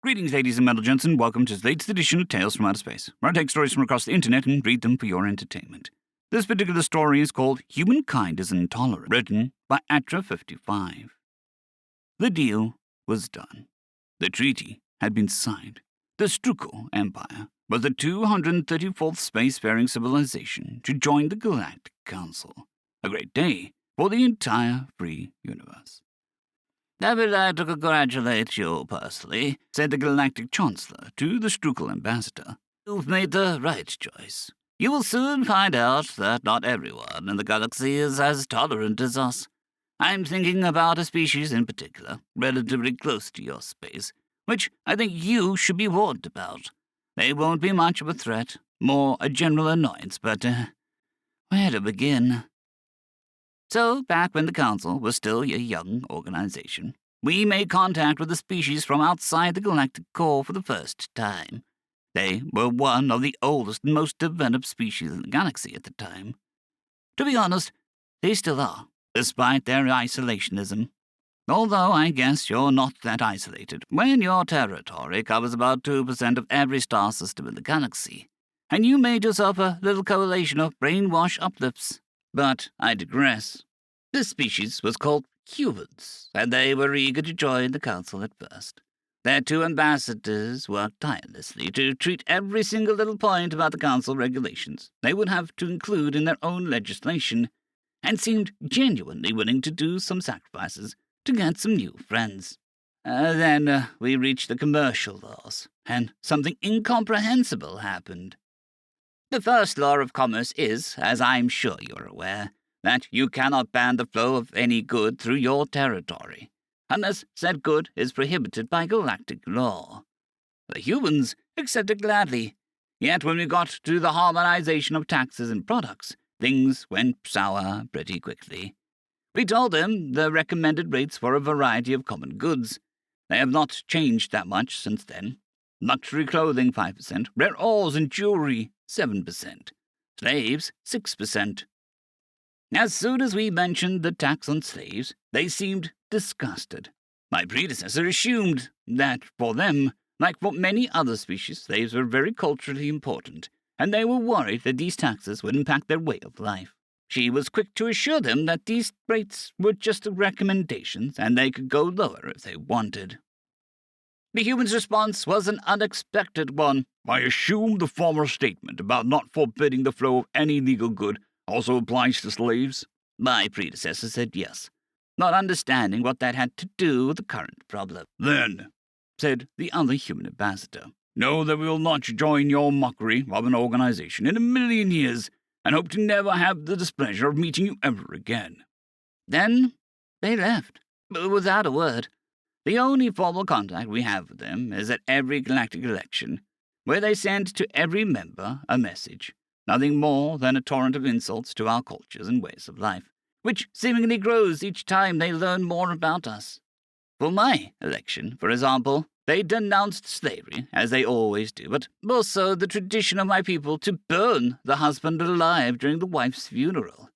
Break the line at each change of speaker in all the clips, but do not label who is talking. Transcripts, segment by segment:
Greetings, ladies and gents, and welcome to the latest edition of Tales from Outer Space, where I take stories from across the internet and read them for your entertainment. This particular story is called Humankind is Intolerant, written by Atra55. The deal was done. The treaty had been signed. The Strukul Empire was the 234th spacefaring civilization to join the Galactic Council. A great day for the entire free universe. "I would like to congratulate you personally," said the Galactic Chancellor to the Strukul Ambassador. "You've made the right choice. You will soon find out that not everyone in the galaxy is as tolerant as us. I'm thinking about a species in particular, relatively close to your space, which I think you should be warned about. They won't be much of a threat, more a general annoyance, but where to begin?" So, back when the Council was still a young organization, we made contact with a species from outside the galactic core for the first time. They were one of the oldest and most developed species in the galaxy at the time. To be honest, they still are, despite their isolationism. Although I guess you're not that isolated when your territory covers about 2% of every star system in the galaxy, and you made yourself a little coalition of brainwash uplifts. But I digress. This species was called humans, and they were eager to join the Council at first. Their two ambassadors worked tirelessly to treat every single little point about the Council regulations they would have to include in their own legislation, and seemed genuinely willing to do some sacrifices to get some new friends. Then we reached the commercial laws, and something incomprehensible happened. The first law of commerce is, as I'm sure you're aware, that you cannot ban the flow of any good through your territory, unless said good is prohibited by galactic law. The humans accepted gladly, yet when we got to the harmonization of taxes and products, things went sour pretty quickly. We told them the recommended rates for a variety of common goods. They have not changed that much since then. Luxury clothing 5%, rare ores and jewelry 7%, slaves 6%. As soon as we mentioned the tax on slaves, they seemed disgusted. My predecessor assumed that for them, like for many other species, slaves were very culturally important, and they were worried that these taxes would impact their way of life. She was quick to assure them that these rates were just recommendations and they could go lower if they wanted. The humans' response was an unexpected one. "I assume the former statement about not forbidding the flow of any legal good also applies to slaves?" My predecessor said yes, not understanding what that had to do with the current problem. "Then," said the other human ambassador, "know that we will not join your mockery of an organization in a million years, and hope to never have the displeasure of meeting you ever again." Then they left, without a word. The only formal contact we have with them is at every galactic election, where they send to every member a message, nothing more than a torrent of insults to our cultures and ways of life, which seemingly grows each time they learn more about us. For my election, for example, they denounced slavery, as they always do, but also the tradition of my people to burn the husband alive during the wife's funeral.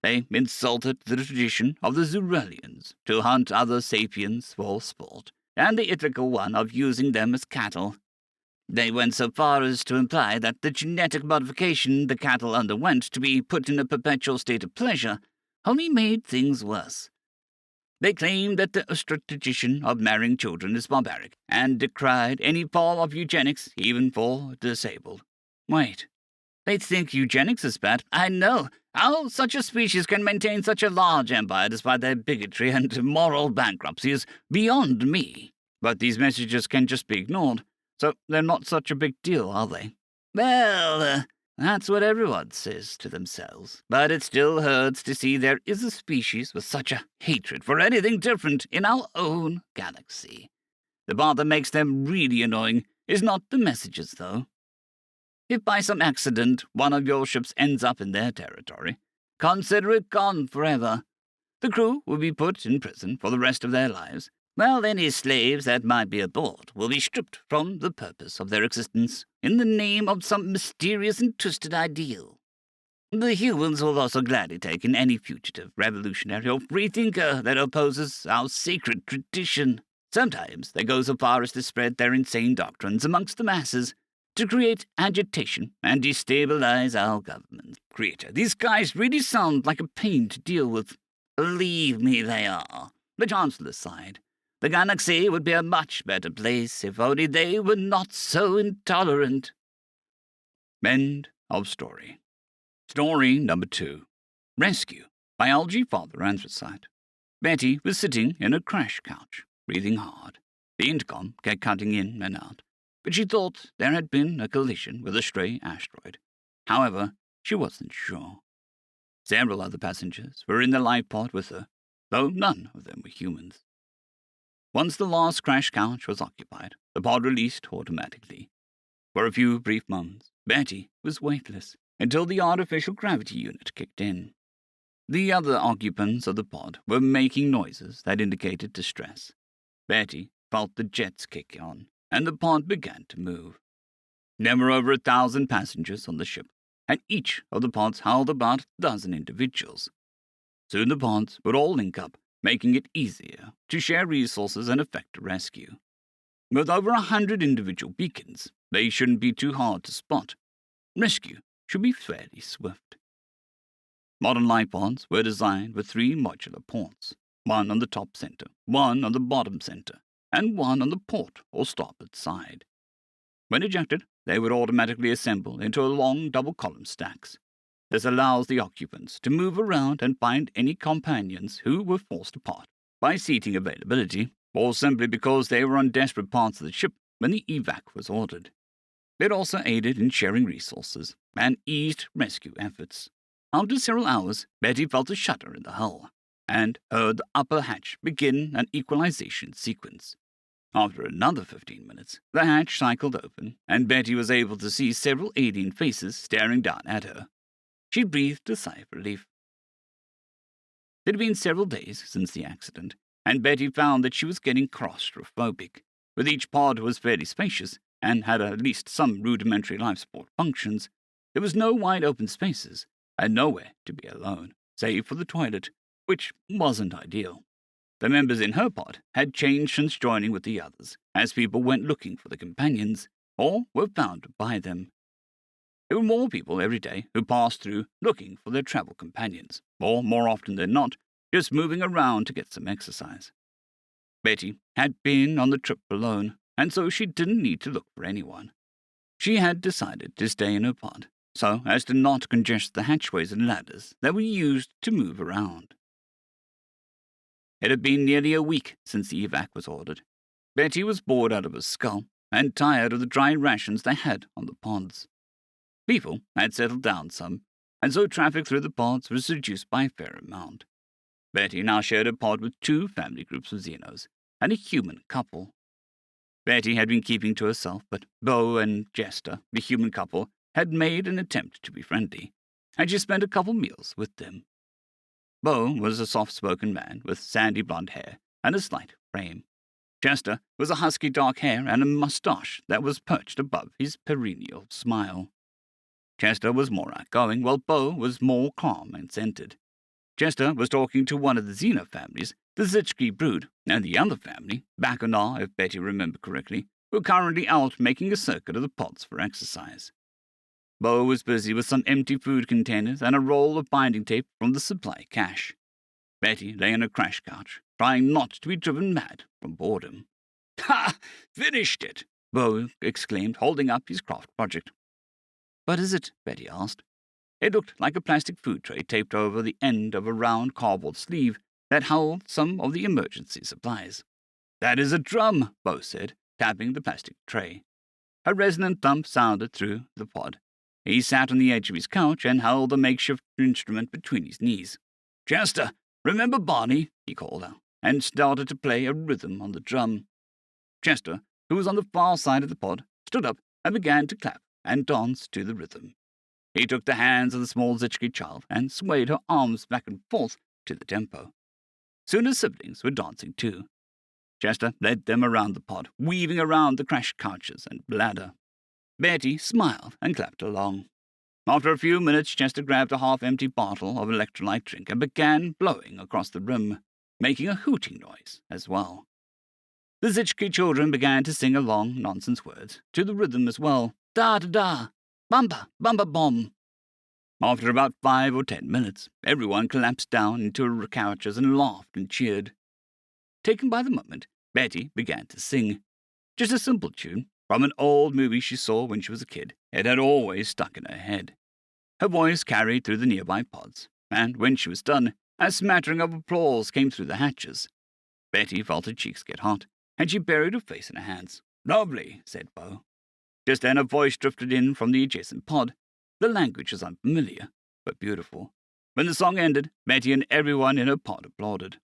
They insulted the tradition of the Zurelians to hunt other sapiens for sport, and the ethical one of using them as cattle. They went so far as to imply that the genetic modification the cattle underwent to be put in a perpetual state of pleasure only made things worse. They claimed that the Ustra tradition of marrying children is barbaric, and decried any form of eugenics, even for disabled. Wait, they think eugenics is bad? I know. How such a species can maintain such a large empire despite their bigotry and moral bankruptcy is beyond me. But these messages can just be ignored, so they're not such a big deal, are they? Well, that's what everyone says to themselves. But it still hurts to see there is a species with such a hatred for anything different in our own galaxy. The part that makes them really annoying is not the messages, though. If by some accident one of your ships ends up in their territory, consider it gone forever. The crew will be put in prison for the rest of their lives, while any slaves that might be aboard will be stripped from the purpose of their existence in the name of some mysterious and twisted ideal. The humans will also gladly take in any fugitive, revolutionary, or freethinker that opposes our sacred tradition. Sometimes they go so far as to spread their insane doctrines amongst the masses to create agitation and destabilize our government. Creator, these guys really sound like a pain to deal with. Believe me, they are. The Chancellor sighed. The galaxy would be a much better place if only they were not so intolerant. End of story. Story number 2. Rescue by algae father anthracite. Betty was sitting in a crash couch, breathing hard. The intercom kept cutting in and out, but she thought there had been a collision with a stray asteroid. However, she wasn't sure. Several other passengers were in the life pod with her, though none of them were humans. Once the last crash couch was occupied, the pod released automatically. For a few brief moments, Betty was weightless until the artificial gravity unit kicked in. The other occupants of the pod were making noises that indicated distress. Betty felt the jets kick on, and the pod began to move. There were over 1,000 passengers on the ship, and each of the pods held about a dozen individuals. Soon the pods would all link up, making it easier to share resources and effect a rescue. With over 100 individual beacons, they shouldn't be too hard to spot. Rescue should be fairly swift. Modern life pods were designed with 3 modular ports, one on the top center, one on the bottom center, and one on the port or starboard side. When ejected, they would automatically assemble into a long double-column stacks. This allows the occupants to move around and find any companions who were forced apart by seating availability, or simply because they were on desperate parts of the ship when the evac was ordered. It also aided in sharing resources and eased rescue efforts. After several hours, Betty felt a shudder in the hull and heard the upper hatch begin an equalization sequence. After another 15 minutes, the hatch cycled open, and Betty was able to see several alien faces staring down at her. She breathed a sigh of relief. It had been several days since the accident, and Betty found that she was getting claustrophobic. With each pod was fairly spacious and had at least some rudimentary life support functions, there was no wide open spaces and nowhere to be alone, save for the toilet, which wasn't ideal. The members in her pod had changed since joining with the others, as people went looking for the companions, or were found by them. There were more people every day who passed through looking for their travel companions, or, more often than not, just moving around to get some exercise. Betty had been on the trip alone, and so she didn't need to look for anyone. She had decided to stay in her pod, so as to not congest the hatchways and ladders that were used to move around. It had been nearly a week since the evac was ordered. Betty was bored out of her skull and tired of the dry rations they had on the pods. People had settled down some, and so traffic through the pods was reduced by a fair amount. Betty now shared a pod with 2 family groups of Xenos and a human couple. Betty had been keeping to herself, but Bo and Jester, the human couple, had made an attempt to be friendly, and she spent a couple meals with them. Bo was a soft-spoken man with sandy blonde hair and a slight frame. Chester was a husky dark hair and a mustache that was perched above his perennial smile. Chester was more outgoing, while Bo was more calm and centered. Chester was talking to one of the Xeno families, the Zitchki brood, and the other family, Bacanar, if Betty remembered correctly, were currently out making a circuit of the pods for exercise. Bo was busy with some empty food containers and a roll of binding tape from the supply cache. Betty lay on a crash couch, trying not to be driven mad from boredom. "Ha! Finished it!" Bo exclaimed, holding up his craft project. "What is it?" Betty asked. It looked like a plastic food tray taped over the end of a round cardboard sleeve that held some of the emergency supplies. "That is a drum," Bo said, tapping the plastic tray. A resonant thump sounded through the pod. He sat on the edge of his couch and held the makeshift instrument between his knees. "Chester, remember Barney?" he called out, and started to play a rhythm on the drum. Chester, who was on the far side of the pod, stood up and began to clap and dance to the rhythm. He took the hands of the small Zitchki child and swayed her arms back and forth to the tempo. Soon her siblings were dancing too. Chester led them around the pod, weaving around the crash couches and ladder. Betty smiled and clapped along. After a few minutes, Chester grabbed a half-empty bottle of electrolyte drink and began blowing across the room, making a hooting noise as well. The Zitchki children began to sing along nonsense words, to the rhythm as well. Da-da-da, bumba, bumba bomb. After about 5 or 10 minutes, everyone collapsed down into their couches and laughed and cheered. Taken by the moment, Betty began to sing. Just a simple tune from an old movie she saw when she was a kid. It had always stuck in her head. Her voice carried through the nearby pods, and when she was done, a smattering of applause came through the hatches. Betty felt her cheeks get hot, and she buried her face in her hands. Lovely, said Bo. Just then a voice drifted in from the adjacent pod. The language was unfamiliar, but beautiful. When the song ended, Betty and everyone in her pod applauded.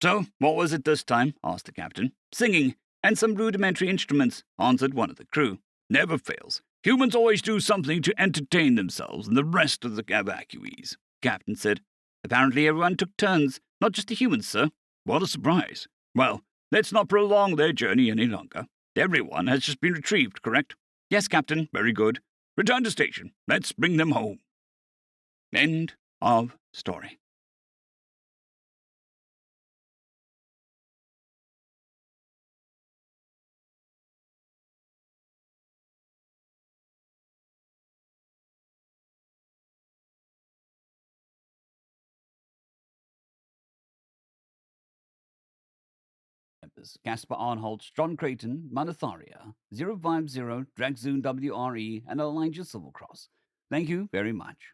So, what was it this time? Asked the captain. Singing, and some rudimentary instruments, answered one of the crew. Never fails. Humans always do something to entertain themselves and the rest of the evacuees, Captain said. Apparently everyone took turns, not just the humans, sir. What a surprise. Well, let's not prolong their journey any longer. Everyone has just been retrieved, correct? Yes, Captain. Very good. Return to station. Let's bring them home. End of story. Caspar Arnholtz, John Creighton, Manatharia, 050, Dragzoon WRE, and Elijah Silvercross. Thank you very much.